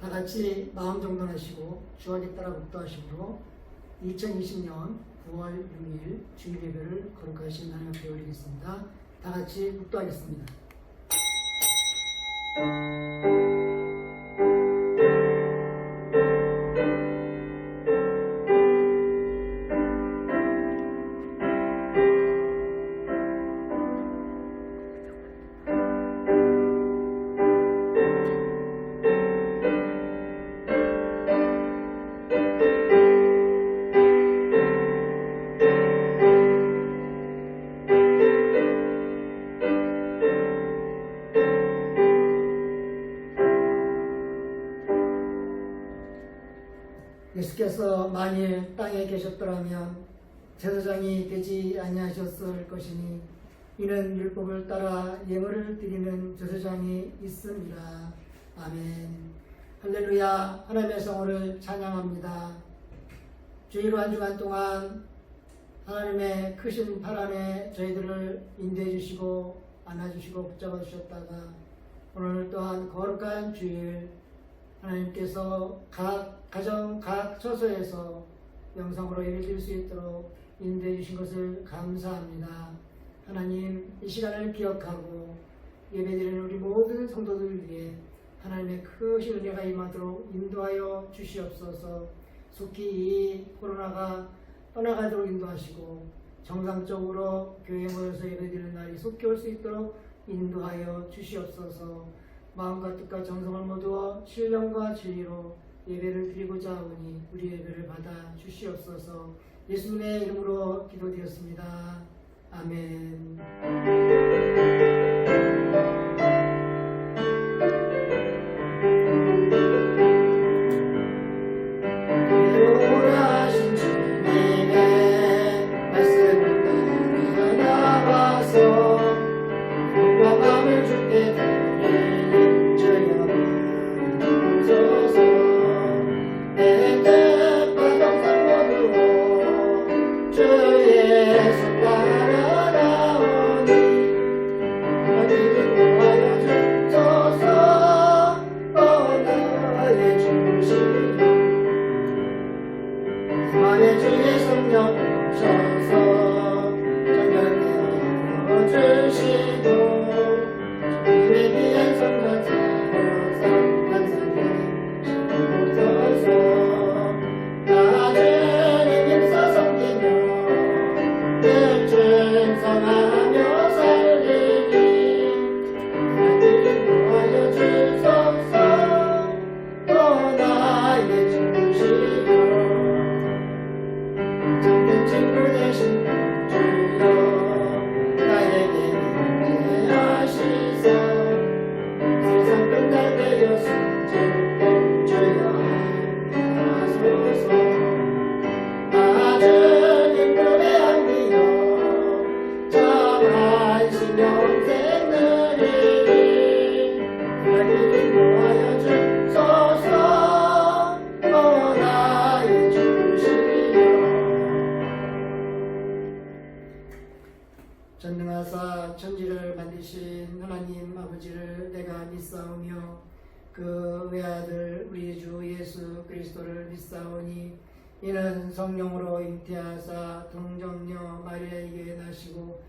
다 같이 마음 정돈하시고 주하게 따라 묵도하심으로 2020년 9월 6일 주일 예배를 거룩하신 하나님 앞에 올리겠습니다. 다 같이 묵도하겠습니다. 예수께서 만일 땅에 계셨더라면 제사장이 되지 아니하셨을 것이니 이는 율법을 따라 예물을 드리는 제사장이 있음이라. 아멘. 할렐루야. 하나님의 성호를 찬양합니다. 주일 한 주간 동안 하나님의 크신 팔 안에 저희들을 인도해 주시고 안아주시고 붙잡아 주셨다가 오늘 또한 거룩한 주일 하나님께서 각 가정, 각 처소에서 영상으로 예배드릴 수 있도록 인도해 주신 것을 감사합니다. 하나님, 이 시간을 기억하고 예배드리는 우리 모든 성도들을 위해 하나님의 크신 은혜가 임하도록 인도하여 주시옵소서. 속히 이 코로나가 떠나가도록 인도하시고 정상적으로 교회에 모여서 예배드리는 날이 속히 올 수 있도록 인도하여 주시옵소서. 마음과 뜻과 정성을 모두어 신령과 진리로 예배를 드리고자 하오니 우리 예배를 받아 주시옵소서. 예수님의 이름으로 기도드렸습니다. 아멘. 돌아가신 주님의 말씀을 따라나와서 누가 마음을 주께 드리니 주여 주소서. 내 뜻과 정성 모두 주의 손 따라 나오니 하나님 인도하여 주소서. 나의 주시여 만의 주의 성령 오셔서 전결되어 주시고 주님의 귀한 성전 살아서 반석에 주옵소서. 나 주님 힘써 섬기며 늘 충성하며 살리니 하나님 인도하여 주소서. 나의 주시여 참된 친구 되신 주여 나에게 인내하시소. 세상 끝날 때였을 때 주여 하소서. 나 주님 품에 안기어 참하신 영생 누리리 하나님 인도하여 주소서. 나의 주시여 전능하사 천지를 만드신 하나님 아버지를 내가 믿사오며 그 외아들 우리 주 예수 그리스도를 믿사오니 이는 성령으로 잉태하사 동정녀 마리아에게 나시고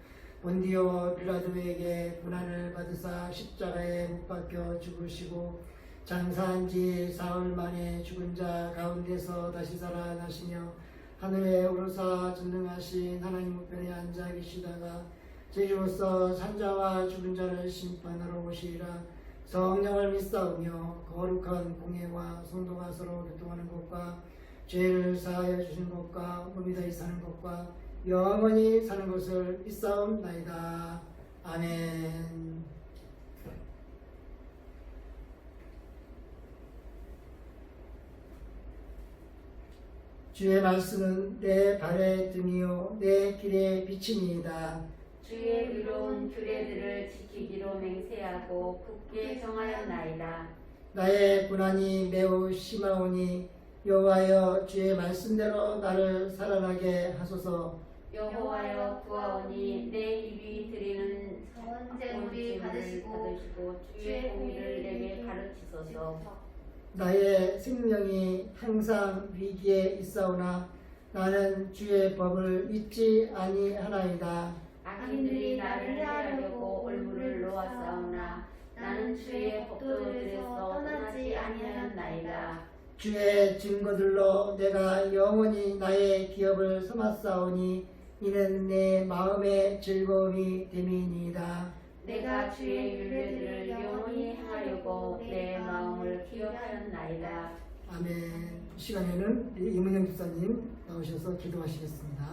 본디오 빌라도에게 고난을 받으사 십자가에 못 박혀 죽으시고 장사한 지 사흘 만에 죽은 자 가운데서 다시 살아나시며 하늘에 오르사 전능하신 하나님 우편에 앉아 계시다가 제주로서 산자와 죽은 자를 심판하러 오시리라. 성령을 믿사오며 거룩한 공예와 성도가 서로 교통하는 것과 죄를 사하여 주시는 것과 몸이 다시 사는 것과 영원히 사는 것을 믿사옵나이다. 아멘. 주의 말씀은 내 발의 등이요 내 길의 빛이니이다. 주의 의로운 규례들을 지키기로 맹세하고 굳게 정하였나이다. 나의 고난이 매우 심하오니 여호와여 주의 말씀대로 나를 살아나게 하소서. 여호와여 구하오니 내 입이 드리는 번제물이 받으시고 주의 공의를 내게 가르치소서. 나의 생명이 항상 위기에 있사오나 나는 주의 법을 잊지 아니하나이다. 악인들이 나를 해하려고 올무를 놓았사오나 나는 주의 법도들에서 떠나지 아니하였나이다. 주의 증거들로 내가 영원히 나의 기업을 삼았사오니 이는 내 마음의 즐거움이 됨이니이다. 내가 주의 율례들을 영원히 행하려고 내 마음을 기억하였나이다. 아멘. 이 시간에는 우리 이문영 집사님 나오셔서 기도하시겠습니다.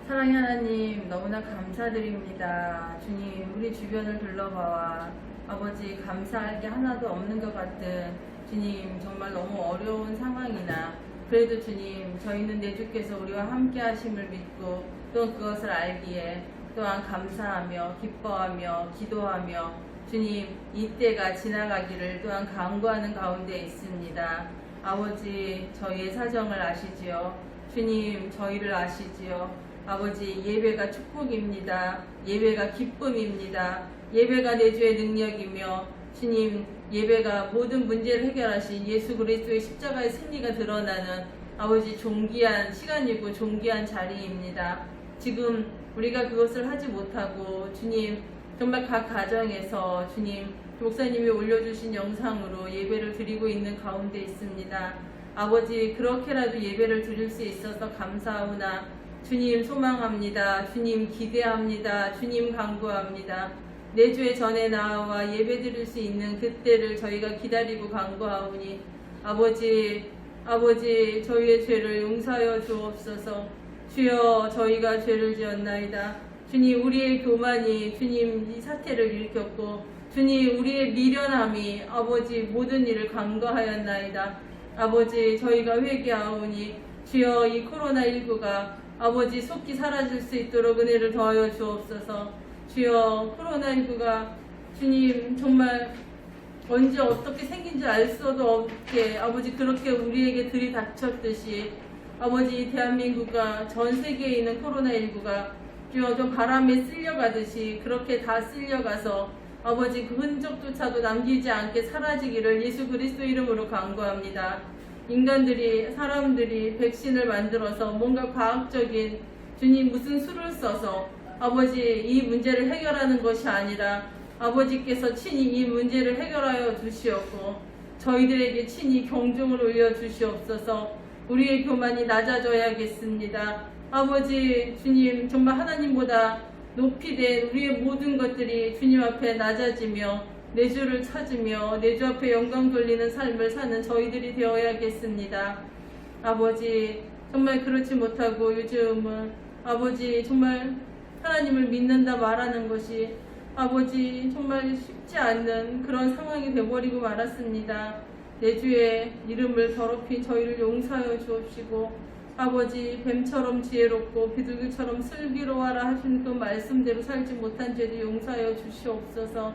사랑의 하나님, 너무나 감사드립니다. 주님, 우리 주변을 둘러봐와 아버지, 감사할 게 하나도 없는 것 같은 주님, 정말 너무 어려운 상황이나 그래도 주님, 저희는 내 주께서 우리와 함께 하심을 믿고 또 그것을 알기에 또한 감사하며 기뻐하며 기도하며 주님, 이때가 지나가기를 또한 간구하는 가운데 있습니다. 아버지, 저희의 사정을 아시지요. 주님, 저희를 아시지요. 아버지, 예배가 축복입니다. 예배가 기쁨입니다. 예배가 내주의 능력이며 주님, 예배가 모든 문제를 해결하신 예수 그리스도의 십자가의 승리가 드러나는 아버지 존귀한 시간이고 존귀한 자리입니다. 지금 우리가 그것을 하지 못하고 주님, 정말 각 가정에서 주님, 목사님이 올려주신 영상으로 예배를 드리고 있는 가운데 있습니다. 아버지, 그렇게라도 예배를 드릴 수 있어서 감사하오나 주님 소망합니다. 주님 기대합니다. 주님 간구합니다. 내주의 전에 나와 예배 드릴 수 있는 그때를 저희가 기다리고 간구하오니 아버지, 저희의 죄를 용서하여 주옵소서. 주여, 저희가 죄를 지었나이다. 주님, 우리의 교만이 주님 이 사태를 일으켰고 주님, 우리의 미련함이 아버지 모든 일을 간과하였나이다. 아버지, 저희가 회개하오니 주여, 이 코로나19가 아버지 속히 사라질 수 있도록 은혜를 더하여 주옵소서. 주여, 코로나19가 주님 정말 언제 어떻게 생긴지 알 수도 없게 아버지 그렇게 우리에게 들이닥쳤듯이 아버지 대한민국과 전 세계에 있는 코로나19가 주여 좀 바람에 쓸려가듯이 그렇게 다 쓸려가서 아버지 그 흔적조차도 남기지 않게 사라지기를 예수 그리스도 이름으로 간구합니다. 사람들이 백신을 만들어서 뭔가 과학적인 주님 무슨 수를 써서 아버지 이 문제를 해결하는 것이 아니라 아버지께서 친히 이 문제를 해결하여 주시옵고 저희들에게 친히 경종을 울려 주시옵소서. 우리의 교만이 낮아져야겠습니다. 아버지 주님, 정말 하나님보다 높이 된 우리의 모든 것들이 주님 앞에 낮아지며 내주를 찾으며 내주 앞에 영광 돌리는 삶을 사는 저희들이 되어야겠습니다. 아버지, 정말 그렇지 못하고 요즘은 아버지 정말 하나님을 믿는다 말하는 것이 아버지 정말 쉽지 않는 그런 상황이 되어버리고 말았습니다. 내주의 이름을 더럽힌 저희를 용서하여 주옵시고 아버지, 뱀처럼 지혜롭고 비둘기처럼 슬기로워라 하신 그 말씀대로 살지 못한 죄도 용서하여 주시옵소서.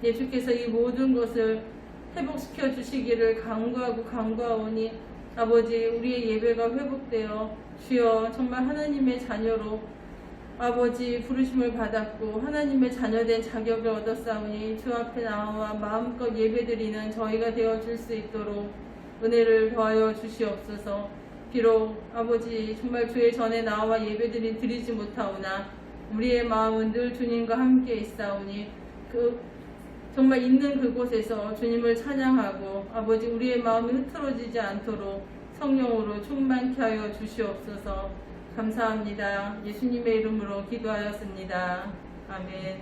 예수께서 이 모든 것을 회복시켜 주시기를 간구하오니 아버지, 우리의 예배가 회복되어 주여 정말 하나님의 자녀로 아버지 부르심을 받았고 하나님의 자녀된 자격을 얻었사오니 주 앞에 나와 마음껏 예배드리는 저희가 되어줄 수 있도록 은혜를 더하여 주시옵소서. 비록 아버지 정말 주의 전에 나와 예배드리 드리지 못하오나 우리의 마음은 늘 주님과 함께 있사오니 정말 있는 그곳에서 주님을 찬양하고 아버지 우리의 마음이 흐트러지지 않도록 성령으로 충만케 하여 주시옵소서. 감사합니다. 예수님의 이름으로 기도하였습니다. 아멘.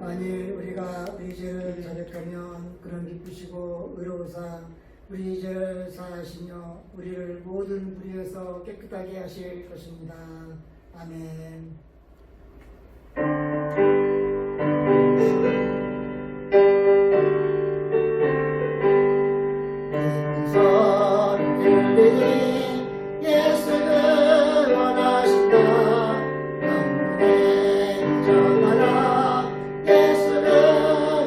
만일 우리가 우리 죄를 자백하면 그런 기쁘시고 의로우사 우리 죄를 사하시며 우리를 모든 불의에서 깨끗하게 하실 것입니다. 아멘. 소리 들리니 예수를 원하신다. 영문에 전하라. 예수를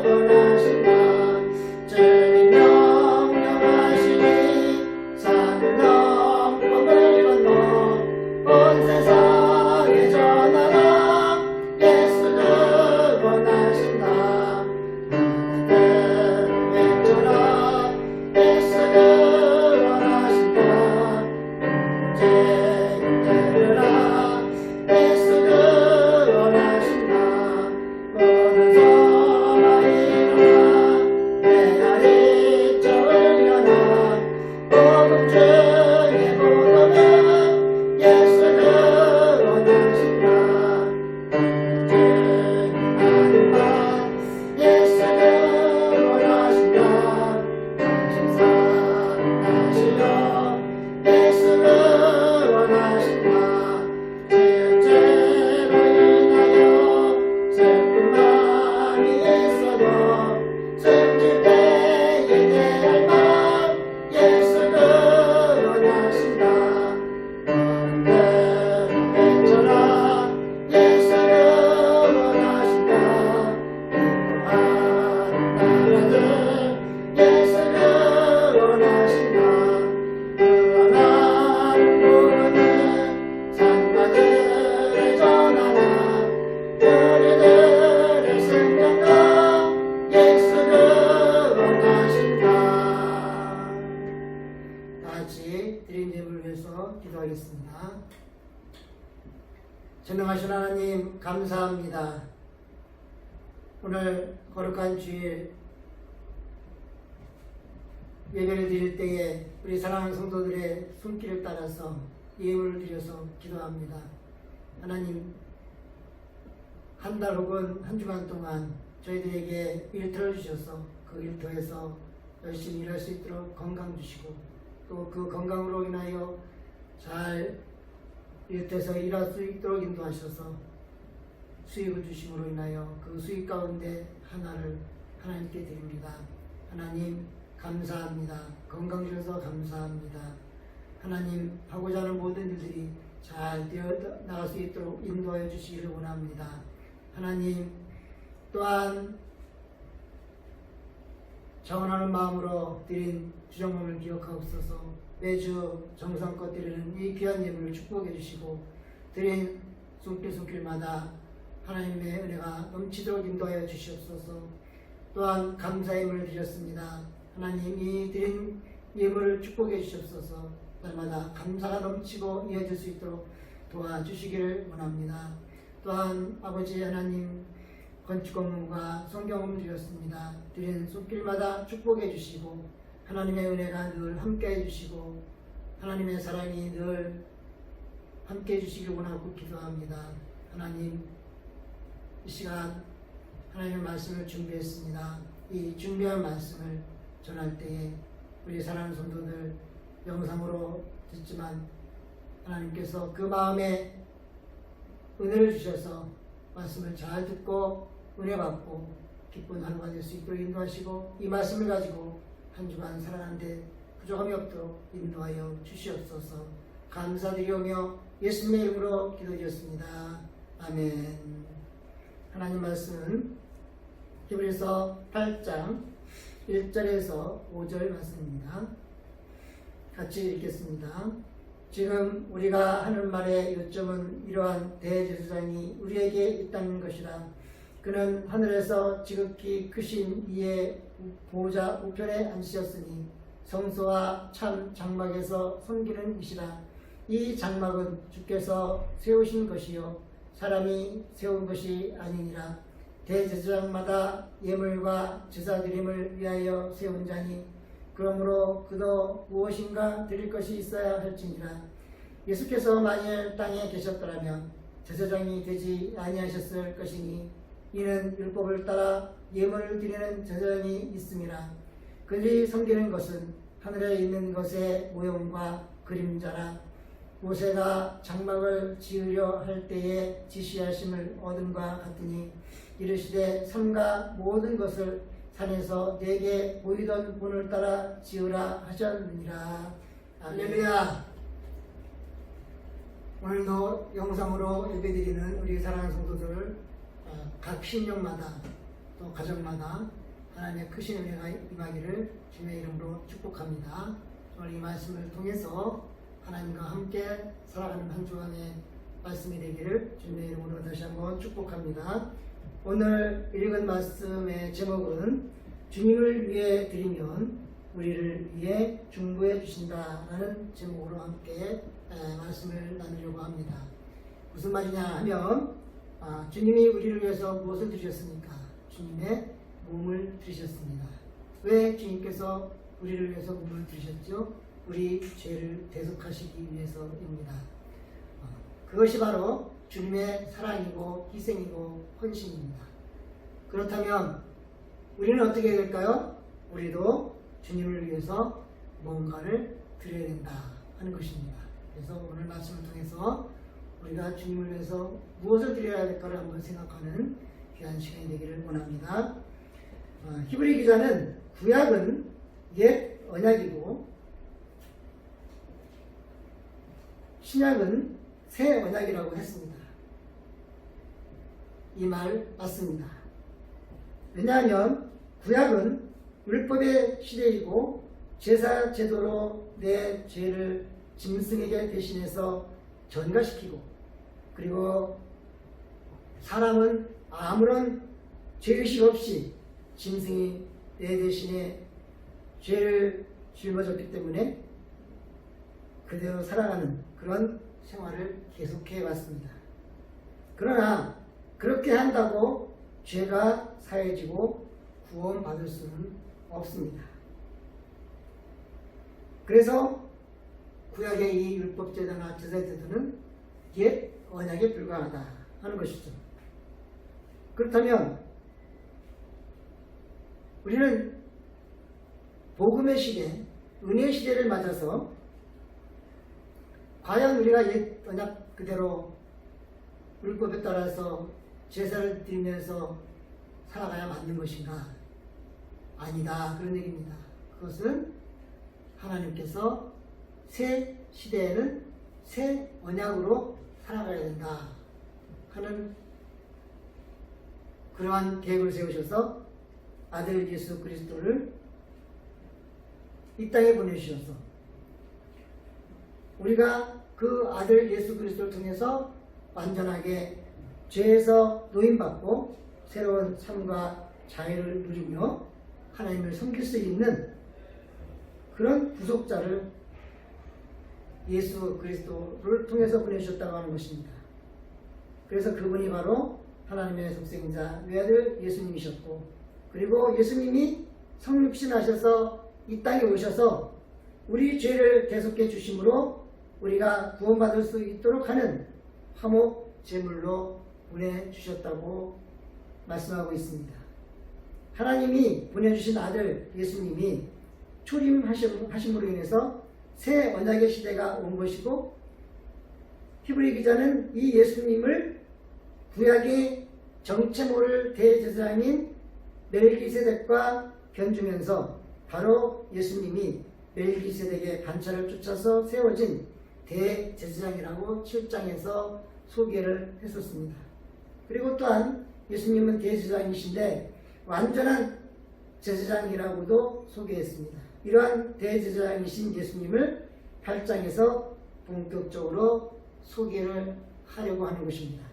전능하신 하나님 감사합니다. 오늘 거룩한 주일 예배를 드릴 때에 우리 사랑하는 성도들의 손길을 따라서 예물을 드려서 기도합니다. 하나님, 한 달 혹은 한 주간 동안 저희들에게 일터를 주셔서 그 일터에서 열심히 일할 수 있도록 건강 주시고 또 그 건강으로 인하여 잘 일터에서 일할 수 있도록 인도하셔서 수익을 주심으로 인하여 그 수익 가운데 하나를 하나님께 드립니다. 하나님 감사합니다. 건강 주셔서 감사합니다. 하나님 하고자 하는 모든 일들이 잘 되어 나갈 수 있도록 인도하여 주시기를 원합니다. 하나님 또한 자원하는 마음으로 드린 주정몸을 기억하옵소서. 매주 정성껏 드리는 이 귀한 예물을 축복해 주시고 드린 손길마다 하나님의 은혜가 넘치도록 인도하여 주시옵소서. 또한 감사의 예물을 드렸습니다. 하나님 이 드린 예물을 축복해 주시옵소서. 날마다 감사가 넘치고 이어질 수 있도록 도와주시기를 원합니다. 또한 아버지 하나님 건축 업무가 성경 업무 드렸습니다. 드린 손길마다 축복해 주시고 하나님의 은혜가 늘 함께 해주시고 하나님의 사랑이 늘 함께 해주시길 원하고 기도합니다. 하나님 이 시간 하나님의 말씀을 준비했습니다. 이 준비한 말씀을 전할 때에 우리 사랑하는 성도들 영상으로 듣지만 하나님께서 그 마음에 은혜를 주셔서 말씀을 잘 듣고 은혜 받고 기쁜 하루가 될 수 있도록 인도하시고 이 말씀을 가지고 한 주간 살아가는데 부족함이 없도록 인도하여 주시옵소서. 감사드리오며 예수님의 이름으로 기도드렸습니다. 아멘. 하나님 말씀은 히브리서 8장 1절에서 5절 말씀입니다. 같이 읽겠습니다. 지금 우리가 하는 말의 요점은 이러한 대제사장이 우리에게 있다는 것이라. 그는 하늘에서 지극히 크신 이의 보호자 우편에 앉으셨으니 성소와 참 장막에서 섬기는 이시라. 이 장막은 주께서 세우신 것이요 사람이 세운 것이 아니니라. 대제사장마다 예물과 제사드림을 위하여 세운 자니 그러므로 그도 무엇인가 드릴 것이 있어야 할지니라. 예수께서 만일 땅에 계셨더라면 제사장이 되지 아니하셨을 것이니 이는 율법을 따라 예물을 드리는 제사장이 있음이라. 그들이 섬기는 것은 하늘에 있는 것의 모형과 그림자라. 모세가 장막을 지으려 할 때에 지시하심을 얻음과 같으니 이르시되 삼가 모든 것을 산에서 내게 보이던 본을 따라 지으라 하셨느니라. 할렐루야. 오늘도 영상으로 예배드리는 우리 사랑하는 성도들 각 신령마다 또 가정마다 하나님의 크신 은혜가 임하기를 주님의 이름으로 축복합니다. 오늘 이 말씀을 통해서 하나님과 함께 살아가는 한 주간의 말씀이 되기를 주님의 이름으로 다시 한번 축복합니다. 오늘 읽은 말씀의 제목은 주님을 위해 드리면 우리를 위해 중보해 주신다라는 제목으로 함께 말씀을 나누려고 합니다. 무슨 말이냐 하면 주님이 우리를 위해서 무엇을 드리셨습니까? 주님의 몸을 드리셨습니다. 왜 주님께서 우리를 위해서 몸을 드리셨죠? 우리 죄를 대속하시기 위해서입니다. 그것이 바로 주님의 사랑이고 희생이고 헌신입니다. 그렇다면 우리는 어떻게 해야 될까요? 우리도 주님을 위해서 뭔가를 드려야 된다 하는 것입니다. 그래서 오늘 말씀을 통해서 우리가 주님을 위해서 무엇을 드려야 될까를 한번 생각하는 귀한 시간이 되기를 원합니다. 히브리 기자는 구약은 옛 언약이고 신약은 새 언약이라고 했습니다. 이 말 맞습니다. 왜냐하면 구약은 율법의 시대이고 제사 제도로 내 죄를 짐승에게 대신해서 전가시키고 그리고 사람은 아무런 죄의식 없이 짐승이 내 대신에 죄를 짊어졌기 때문에 그대로 살아가는 그런 생활을 계속해 왔습니다. 그러나 그렇게 한다고 죄가 사해지고 구원받을 수는 없습니다. 그래서 구약의 이 율법제도나 제사제도는 옛 언약에 불과하다 하는 것이죠. 그렇다면 우리는 복음의 시대, 은혜의 시대를 맞아서 과연 우리가 옛 언약 그대로 율법에 따라서 제사를 드리면서 살아가야 맞는 것인가? 아니다. 그런 얘기입니다. 그것은 하나님께서 새 시대에는 새 언약으로 살아가야 된다 하는 그러한 계획을 세우셔서 아들 예수 그리스도를 이 땅에 보내주셔서 우리가 그 아들 예수 그리스도를 통해서 완전하게 죄에서 노임받고 새로운 삶과 자유를 누리며 하나님을 섬길 수 있는 그런 구속자를 예수 그리스도를 통해서 보내주셨다고 하는 것입니다. 그래서 그분이 바로 하나님의 독생자 외아들 예수님이셨고, 그리고 예수님이 성육신하셔서 이 땅에 오셔서 우리 죄를 대속해 주심으로 우리가 구원받을 수 있도록 하는 화목 제물로 보내주셨다고 말씀하고 있습니다. 하나님이 보내주신 아들 예수님이 초림하심으로 인해서 새 언약의 시대가 온 것이고, 히브리 기자는 이 예수님을 구약의 정체 모를 대제사장인 멜기세덱과 견주면서 바로 예수님이 멜기세덱의 관찰을 쫓아서 세워진 대제사장이라고 7장에서 소개를 했었습니다. 그리고 또한 예수님은 대제사장이신데 완전한 제사장이라고도 소개했습니다. 이러한 대제사장이신 예수님을 8장에서 본격적으로 소개를 하려고 하는 것입니다.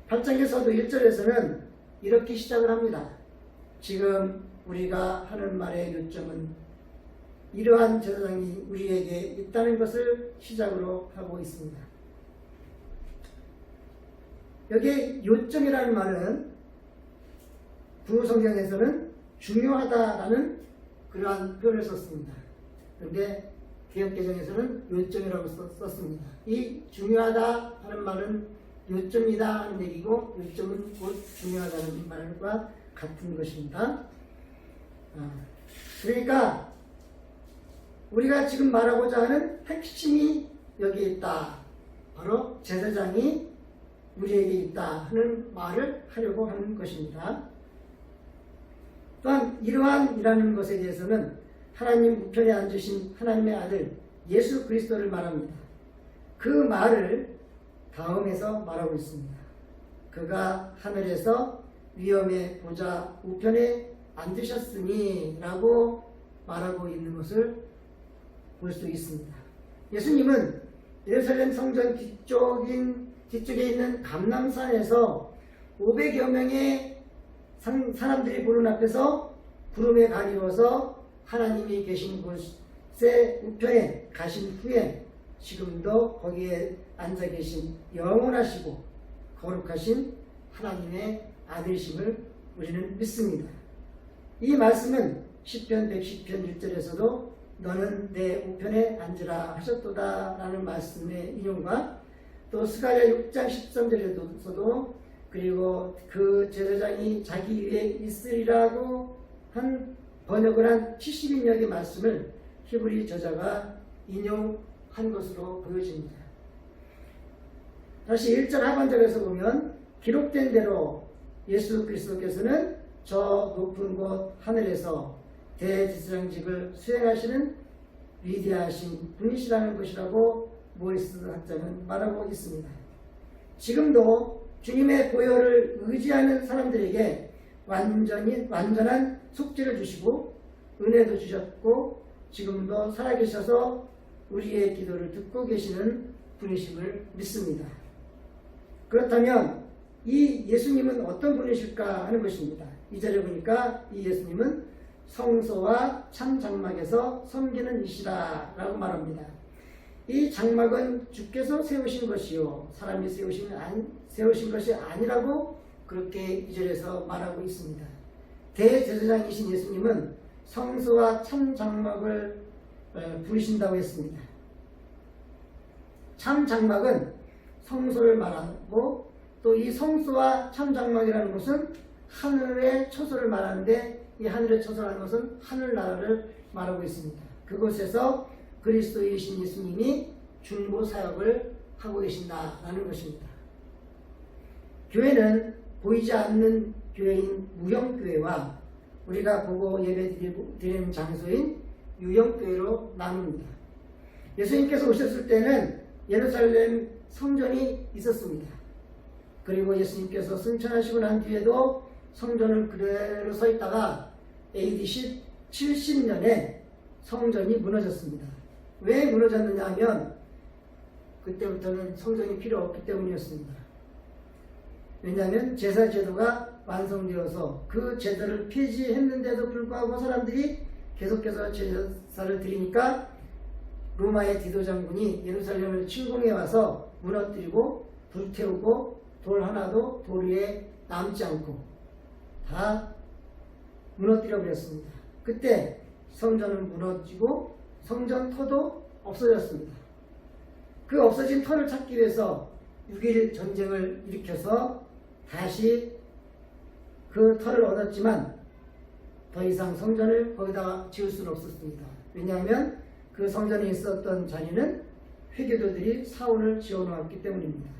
8장에서도 1절에서는 이렇게 시작을 합니다. 지금 우리가 하는 말의 요점은 이러한 제사장이 우리에게 있다는 것을 시작으로 하고 있습니다. 여기에 요점이라는 말은 구성경에서는 중요하다라는 그러한 표현을 썼습니다. 그런데 개역개정에서는 요점이라고 썼습니다. 이 중요하다 하는 말은 요점이다 하는 얘기고, 요점은 곧 중요하다는 말과 같은 것입니다. 그러니까 우리가 지금 말하고자 하는 핵심이 여기에 있다. 바로 제사장이 우리에게 있다 하는 말을 하려고 하는 것입니다. 또한 이러한이라는 것에 대해서는 하나님 우편에 앉으신 하나님의 아들 예수 그리스도를 말합니다. 그 말을 다음에서 말하고 있습니다. 그가 하늘에서 위엄의 보좌 우편에 앉으셨으니 라고 말하고 있는 것을 볼 수 있습니다. 예수님은 예루살렘 성전 뒤쪽에 있는 감람산에서 500여 명의 사람들이 보는 앞에서 구름에 가리워서 하나님이 계신 곳의 우편에 가신 후에 지금도 거기에 앉아 계신 영원하시고 거룩하신 하나님의 아들이심을 우리는 믿습니다. 이 말씀은 시편 110편 1절에서도 너는 내 우편에 앉으라 하셨도다 라는 말씀의 인용과, 또 스가랴 6장 13절에서도 그리고 그 제사장이 자기 위에 있으리라고 한 번역을 한 70인역의 말씀을 히브리 저자가 인용한 것으로 보여집니다. 다시 1절 하반절에서 보면 기록된 대로 예수 그리스도께서는 저 높은 곳 하늘에서 대제사장직을 수행하시는 위대하신 분이시라는 것이라고 모이스 학자는 말하고 있습니다. 지금도 주님의 보혈을 의지하는 사람들에게 완전한 속죄를 주시고 은혜도 주셨고 지금도 살아계셔서 우리의 기도를 듣고 계시는 분이심을 믿습니다. 그렇다면 이 예수님은 어떤 분이실까 하는 것입니다. 이 자리에 보니까 이 예수님은 성소와 참 장막에서 섬기는 이시라 라고 말합니다. 이 장막은 주께서 세우신 것이요 사람이 세우신 것이 아니라고 그렇게 2절에서 말하고 있습니다. 대제사장이신 예수님은 성소와 참장막을 부르신다고 했습니다. 참장막은 성소를 말하고 또 이 성소와 참장막이라는 것은 하늘의 처소를 말하는데 이 하늘의 처소라는 것은 하늘나라를 말하고 있습니다. 그곳에서 그리스도이신 예수님이 중보 사역을 하고 계신다라는 것입니다. 교회는 보이지 않는 교회인 무형교회와 우리가 보고 예배드리는 장소인 유형교회로 나눕니다. 예수님께서 오셨을 때는 예루살렘 성전이 있었습니다. 그리고 예수님께서 승천하시고 난 뒤에도 성전을 그대로 서 있다가 AD 70년에 성전이 무너졌습니다. 왜 무너졌느냐 하면 그때부터는 성전이 필요 없기 때문이었습니다. 왜냐하면 제사 제도가 완성되어서 그 제도를 폐지했는데도 불구하고 사람들이 계속해서 제사를 드리니까 로마의 디도 장군이 예루살렘을 침공해 와서 무너뜨리고 불태우고 돌 하나도 돌 위에 남지 않고 다 무너뜨려 버렸습니다. 그때 성전은 무너지고 성전 터도 없어졌습니다. 그 없어진 터를 찾기 위해서 6.1 전쟁을 일으켜서 다시 그 터를 얻었지만 더 이상 성전을 거기다가 지을 수는 없었습니다. 왜냐하면 그 성전에 있었던 자리는 회교도들이 사원을 지어놓았기 때문입니다.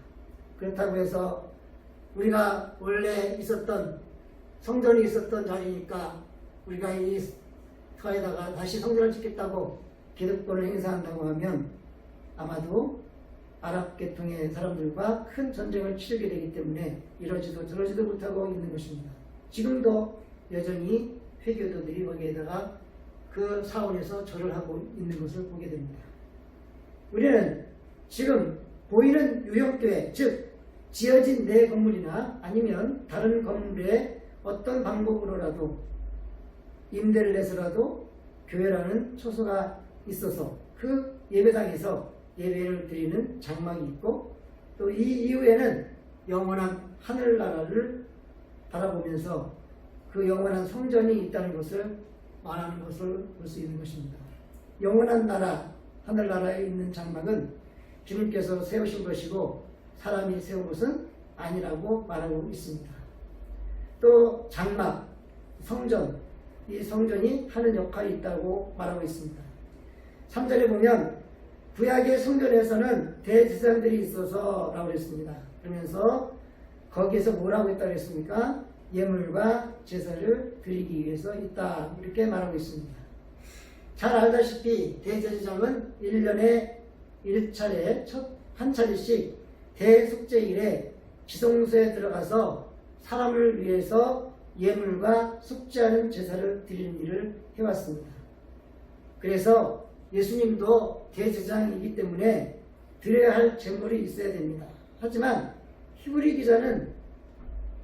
그렇다고 해서 우리가 원래 있었던 성전이 있었던 자리니까 우리가 이 터에다가 다시 성전을 짓겠다고 기득권을 행사한다고 하면 아마도 아랍 계통의 사람들과 큰 전쟁을 치르게 되기 때문에 이러지도 저러지도 못하고 있는 것입니다. 지금도 여전히 회교도들이 거기에다가 그 사원에서 절을 하고 있는 것을 보게 됩니다. 우리는 지금 보이는 유형교회, 즉 지어진 내 건물이나 아니면 다른 건물에 어떤 방법으로라도 임대를 내서라도 교회라는 처소가 있어서 그 예배당에서 예배를 드리는 장막이 있고 또 이 이후에는 영원한 하늘나라를 바라보면서 그 영원한 성전이 있다는 것을 말하는 것을 볼 수 있는 것입니다. 영원한 나라, 하늘나라에 있는 장막은 주님께서 세우신 것이고 사람이 세운 것은 아니라고 말하고 있습니다. 또 장막, 성전, 이 성전이 하는 역할이 있다고 말하고 있습니다. 3절에 보면 구약의 성전에서는 대제사장들이 있어서 라고 했습니다. 그러면서 거기에서 뭐라고 했다고 했습니까? 예물과 제사를 드리기 위해서 있다 이렇게 말하고 있습니다. 잘 알다시피 대제사장은 1년에 1차례 한 차례씩 대속죄일에 지성소에 들어가서 사람을 위해서 예물과 속죄하는 제사를 드리는 일을 해왔습니다. 그래서 예수님도 대제사장이기 때문에 드려야 할 제물이 있어야 됩니다. 하지만 히브리 기자는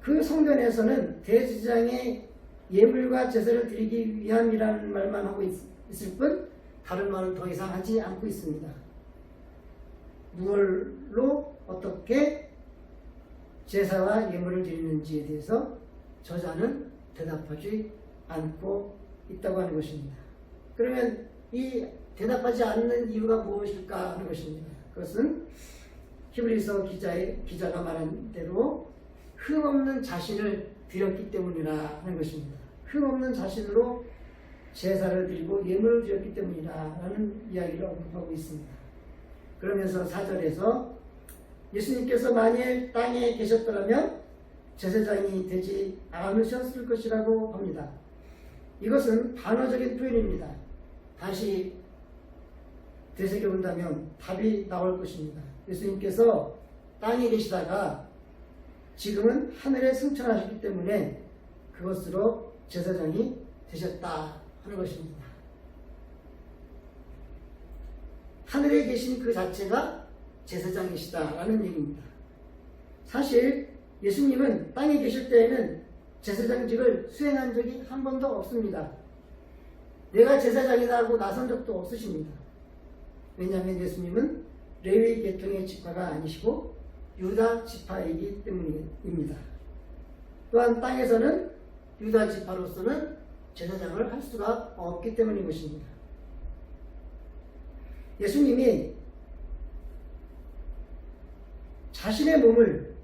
그 성전에서는 대제사장의 예물과 제사를 드리기 위함이라는 말만 하고 있을 뿐 다른 말은 더 이상 하지 않고 있습니다. 무엇로 어떻게 제사와 예물을 드리는지에 대해서 저자는 대답하지 않고 있다고 하는 것입니다. 그러면 이 대답하지 않는 이유가 무엇일까 하는 것입니다. 그것은 히브리서 기자가 말한 대로 흠없는 자신을 드렸기 때문이라 하는 것입니다. 흠없는 자신으로 제사를 드리고 예물을 드렸기 때문이라는 이야기를 언급하고 있습니다. 그러면서 4절에서 예수님께서 만일 땅에 계셨더라면 제사장이 되지 않으셨을 것이라고 합니다. 이것은 단어적인 표현입니다. 다시 되새겨본다면 답이 나올 것입니다. 예수님께서 땅에 계시다가 지금은 하늘에 승천하셨기 때문에 그것으로 제사장이 되셨다 하는 것입니다. 하늘에 계신 그 자체가 제사장이시다라는 얘기입니다. 사실 예수님은 땅에 계실 때에는 제사장직을 수행한 적이 한 번도 없습니다. 내가 제사장이다 하고 나선 적도 없으십니다. 왜냐하면 예수님은 레위 계통의 직파가 아니시고 유다 지파이기 때문입니다. 또한 땅에서는 유다 지파로서는 제사장을 할 수가 없기 때문인 것입니다. 예수님이 자신의 몸을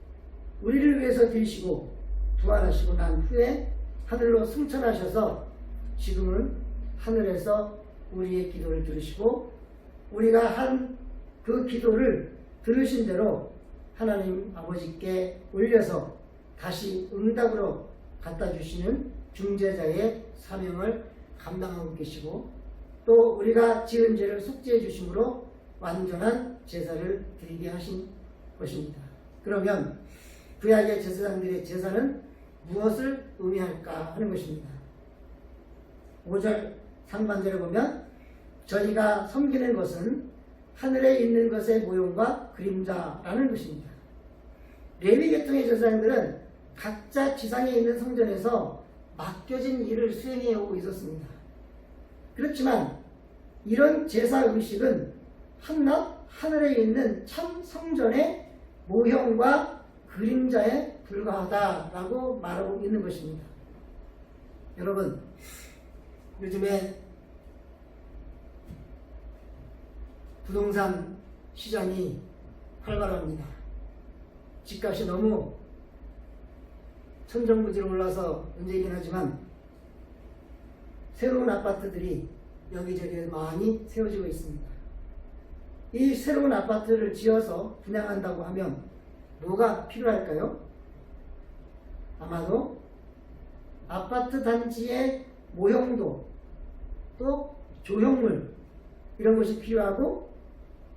우리를 위해서 드리시고 부활하시고 난 후에 하늘로 승천하셔서 지금은 하늘에서 우리의 기도를 들으시고 우리가 한 그 기도를 들으신 대로 하나님 아버지께 올려서 다시 응답으로 갖다 주시는 중재자의 사명을 감당하고 계시고 또 우리가 지은 죄를 속죄해 주심으로 완전한 제사를 드리게 하신 것입니다. 그러면 구약의 제사장들의 제사는 무엇을 의미할까 하는 것입니다. 5절 상반절에 보면 저희가 섬기는 것은 하늘에 있는 것의 모형과 그림자라는 것입니다. 레위 계통의 제사장들은 각자 지상에 있는 성전에서 맡겨진 일을 수행해 오고 있었습니다. 그렇지만 이런 제사 의식은 한낱 하늘에 있는 참 성전의 모형과 그림자에 불과하다라고 말하고 있는 것입니다. 여러분, 요즘에 부동산 시장이 활발합니다. 집값이 너무 천정부지로 올라서 문제이긴 하지만 새로운 아파트들이 여기저기 많이 세워지고 있습니다. 이 새로운 아파트를 지어서 분양한다고 하면 뭐가 필요할까요? 아마도 아파트 단지의 모형도 또 조형물 이런 것이 필요하고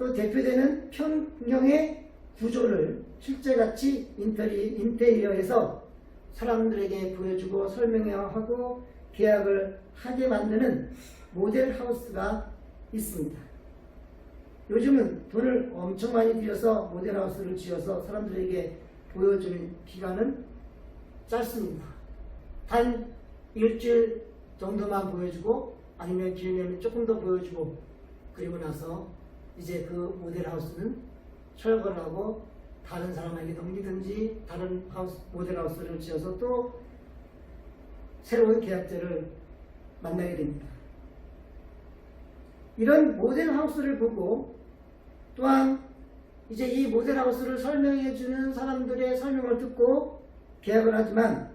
또 대표되는 평형의 구조를 실제같이 인테리어에서 사람들에게 보여주고 설명하고 계약을 하게 만드는 모델하우스가 있습니다. 요즘은 돈을 엄청 많이 들여서 모델하우스를 지어서 사람들에게 보여주는 기간은 짧습니다. 단 일주일 정도만 보여주고 아니면 길면 조금 더 보여주고 그리고 나서 이제 그 모델하우스는 철거를 하고 다른 사람에게 넘기든지 다른 모델하우스를 지어서 또 새로운 계약자를 만나게 됩니다. 이런 모델하우스를 보고 또한 이제 이 모델하우스를 설명해 주는 사람들의 설명을 듣고 계약을 하지만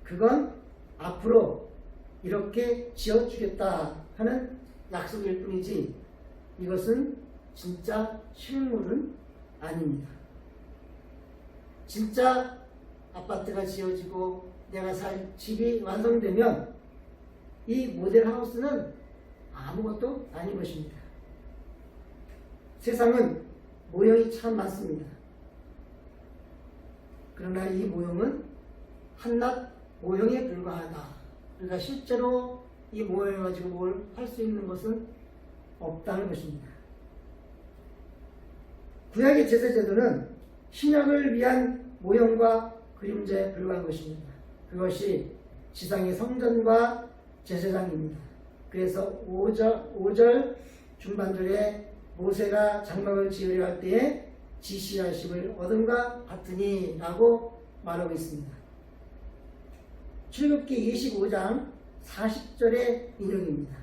그건 앞으로 이렇게 지어주겠다 하는 약속일 뿐이지 이것은 진짜 실물은 아닙니다. 진짜 아파트가 지어지고 내가 살 집이 완성되면 이 모델하우스는 아무것도 아닌 것입니다. 세상은 모형이 참 많습니다. 그러나 이 모형은 한낱 모형에 불과하다. 그러니까 실제로 이 모형을 가지고 뭘 할 수 있는 것은 없다는 것입니다. 구약의 제사제도는 신약을 위한 모형과 그림자에 불과한 것입니다. 그것이 지상의 성전과 제사장입니다. 그래서 5절 중반절에 모세가 장막을 지으려 할 때에 지시하심을 얻음과 같으니 라고 말하고 있습니다. 출애굽기 25장 40절의 인용입니다.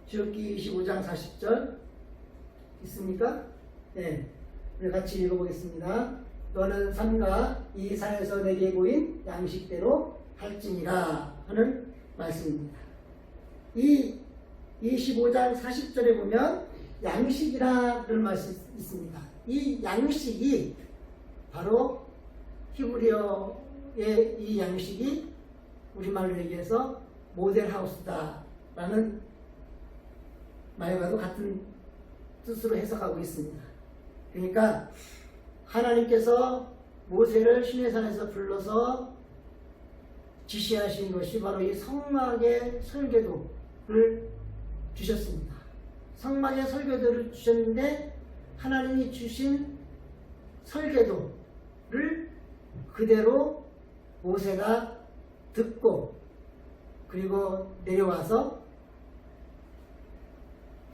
출애굽기 25장 40절 있습니까? 네, 우리 같이 읽어보겠습니다. 너는 삼가 이 산에서 내게 보인 양식대로 할지니라 하는 말씀입니다. 이 25장 40절에 보면 양식이라 그런 말씀이 있습니다. 이 양식이 바로 히브리어의 이 양식이 우리말로 얘기해서 모델하우스다 라는 말과도 같은 뜻으로 해석하고 있습니다. 그러니까 하나님께서 모세를 시내산에서 불러서 지시하신 것이 바로 이 성막의 설계도를 주셨습니다. 성막의 설계도를 주셨는데 하나님이 주신 설계도를 그대로 모세가 듣고 그리고 내려와서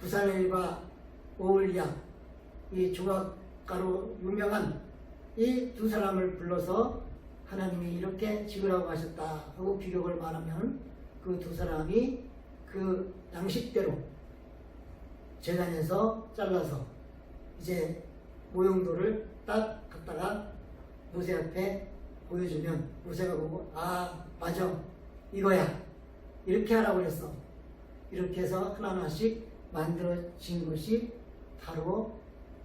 부살렐과 오홀리압 이 조각 작가로 유명한 이 두 사람을 불러서 하나님이 이렇게 지으라고 하셨다 하고 비교를 말하면 그 두 사람이 그 양식대로 제단에서 잘라서 이제 모형도를 딱 갖다가 모세 앞에 보여주면 모세가 보고 아 맞아 이거야 이렇게 하라고 그랬어. 이렇게 해서 하나하나씩 만들어진 것이 바로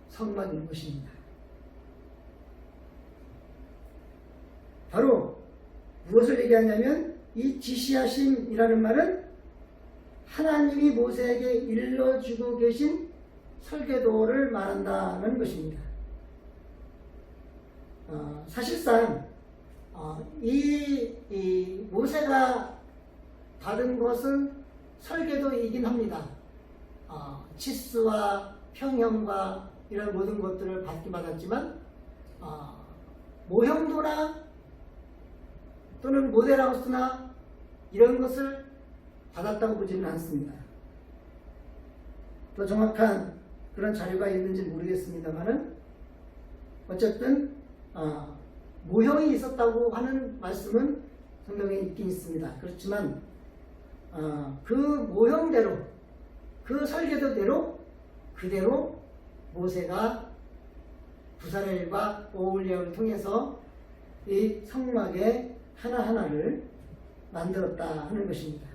성막인 것입니다. 바로 무엇을 얘기하냐면 이 지시하심이라는 말은 하나님이 모세에게 일러주고 계신 설계도를 말한다는 것입니다. 사실상 이 모세가 받은 것은 설계도이긴 합니다. 치수와 평형과 이런 모든 것들을 받았지만 모형도나 또는 모델하우스나 이런 것을 받았다고 보지는 않습니다. 더 정확한 그런 자료가 있는지 모르겠습니다만은 어쨌든 모형이 있었다고 하는 말씀은 성경에 있긴 있습니다. 그렇지만 그 모형대로 그 설계도대로 그대로 모세가 부사렐과 오홀리압을 통해서 이 성막의 하나하나를 만들었다 하는 것입니다.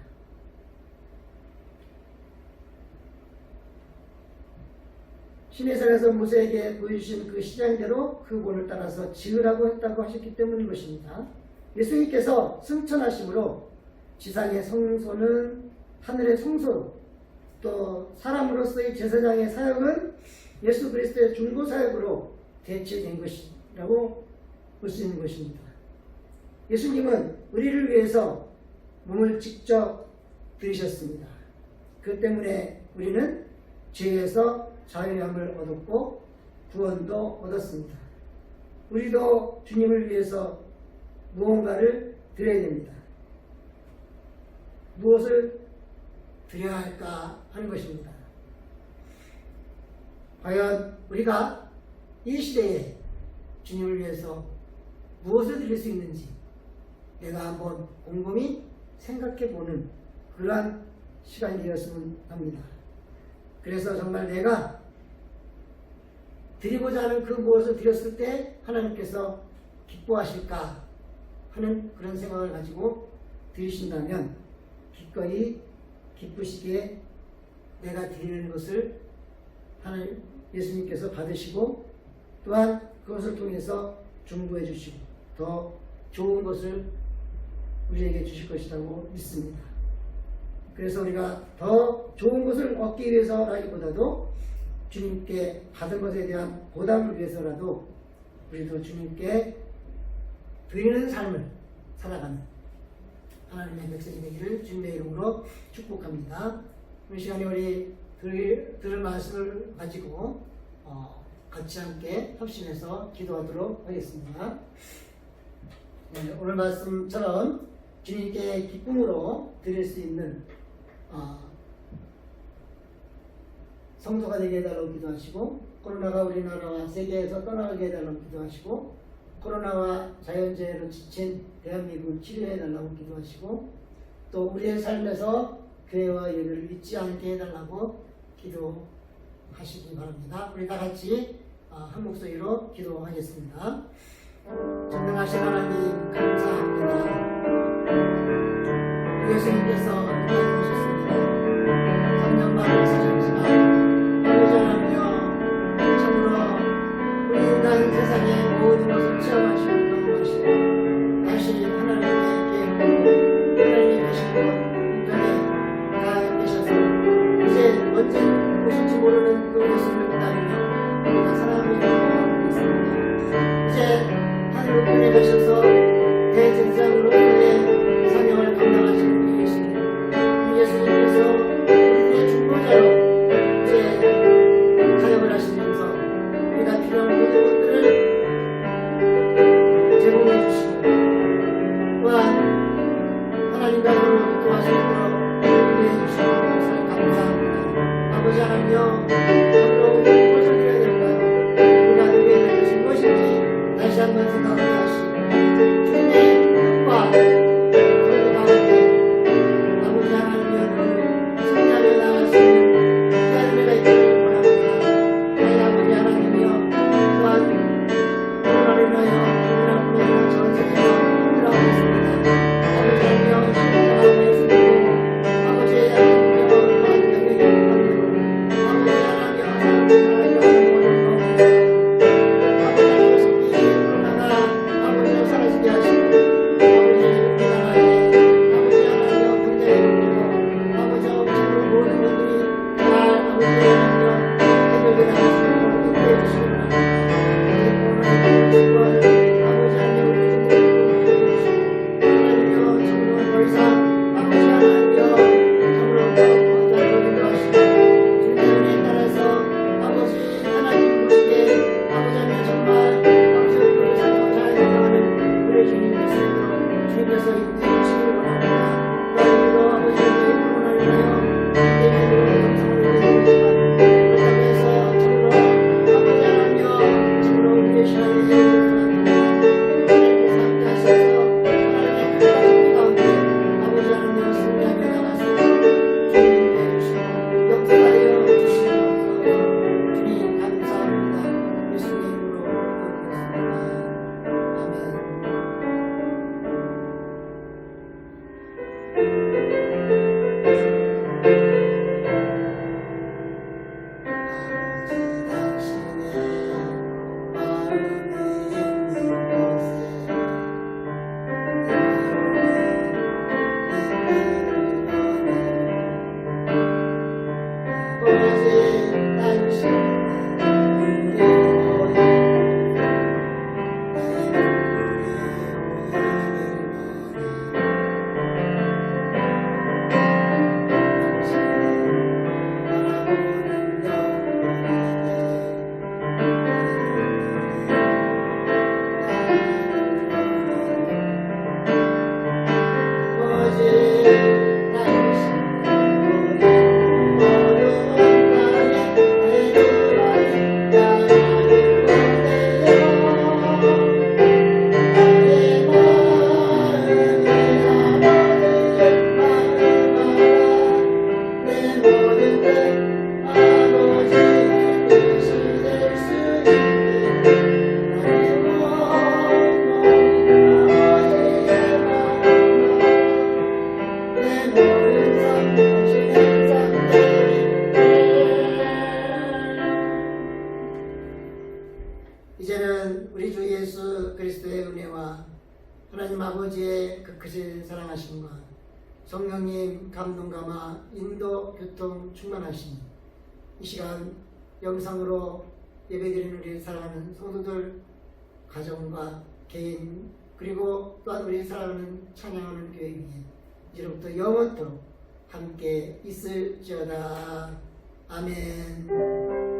시내산에서 모세에게 보여주신 그 시장대로 그 본을 따라서 지으라고 했다고 하셨기 때문인 것입니다. 예수님께서 승천하심으로 지상의 성소는 하늘의 성소로 또 사람으로서의 제사장의 사역은 예수 그리스도의 중보 사역으로 대체된 것이라고 볼 수 있는 것입니다. 예수님은 우리를 위해서 몸을 직접 들이셨습니다. 그 때문에 우리는 죄에서 자유함을 얻었고 구원도 얻었습니다. 우리도 주님을 위해서 무언가를 드려야 됩니다. 무엇을 드려야 할까 하는 것입니다. 과연 우리가 이 시대에 주님을 위해서 무엇을 드릴 수 있는지 내가 한번 곰곰이 생각해보는 그러한 시간이 되었으면 합니다. 그래서 정말 내가 드리고자 하는 그 무엇을 드렸을 때 하나님께서 기뻐하실까 하는 그런 생각을 가지고 드리신다면 기꺼이 기쁘시게 내가 드리는 것을 하나님 예수님께서 받으시고 또한 그것을 통해서 중보해 주시고 더 좋은 것을 우리에게 주실 것이라고 믿습니다. 그래서 우리가 더 좋은 것을 얻기 위해서라기보다도 주님께 받은 것에 대한 보답을 위해서라도 우리도 주님께 드리는 삶을 살아가는 하나님의 백성이 되기를 주님의 이름으로 축복합니다. 이 시간에 우리 들을 말씀을 가지고 같이 함께 합심해서 기도하도록 하겠습니다. 네, 오늘 말씀처럼 주님께 기쁨으로 드릴 수 있는 성도가 되게 해달라고 기도하시고 코로나가 우리나라와 세계에서 떠나게 해달라고 기도하시고 코로나와 자연재해로 지친 대한민국을 치료해달라고 기도하시고 또 우리의 삶에서 교회와 예배를 잊지 않게 해달라고 기도하시기 바랍니다. 우리 다 같이 한 목소리로 기도하겠습니다. 전능하신 하나님 감사합니다. 예수님께서 이곳에 오셨습니다. 3년 만에 사셨지만 보호자라며 참으로 우리 인간 세상의 모든 것을 체험하시고 경험하시고 다시 하나님의 계획으로 하나님이 계시고 인간에 가 계셔서 이제 언제 오실지 모르는 그 모습을 기다리며 우리가 사랑하며 있습니다. 이제 하늘로 보내 가셔서 주님 말씀으로 주님께서 인도해 주시기를 원합니다. 그러므로 아버지의 코로나를 인하여 대기로 영상으로 되지만 그렇다고 해서 참으로 아버지 하나님여 참으로 우리의 시간에 해주셨습니다. 하나님께서 함께 하셔서 하나님의 큰 가운데 아버지 하나님여 승리하며 나가서 주님 해주시고 역사하여 주시옵소서. 주님 감사합니다. 예수님 이름으로 기도드렸습니다. 아멘. 아버지 당신의 마음이 있는 곳에 아버지 당신의 이제는 우리 주 예수 그리스도의 은혜와 하나님 아버지의 그 크신 사랑하심과 성령님 감동감화 인도 교통 충만하심 이 시간 영상으로 예배드리는 우리 사랑하는 성도들 가정과 개인 그리고 또한 우리 사랑하는 찬양하는 교회 위에 이제부터 영원토록 함께 있을지어다. 아멘.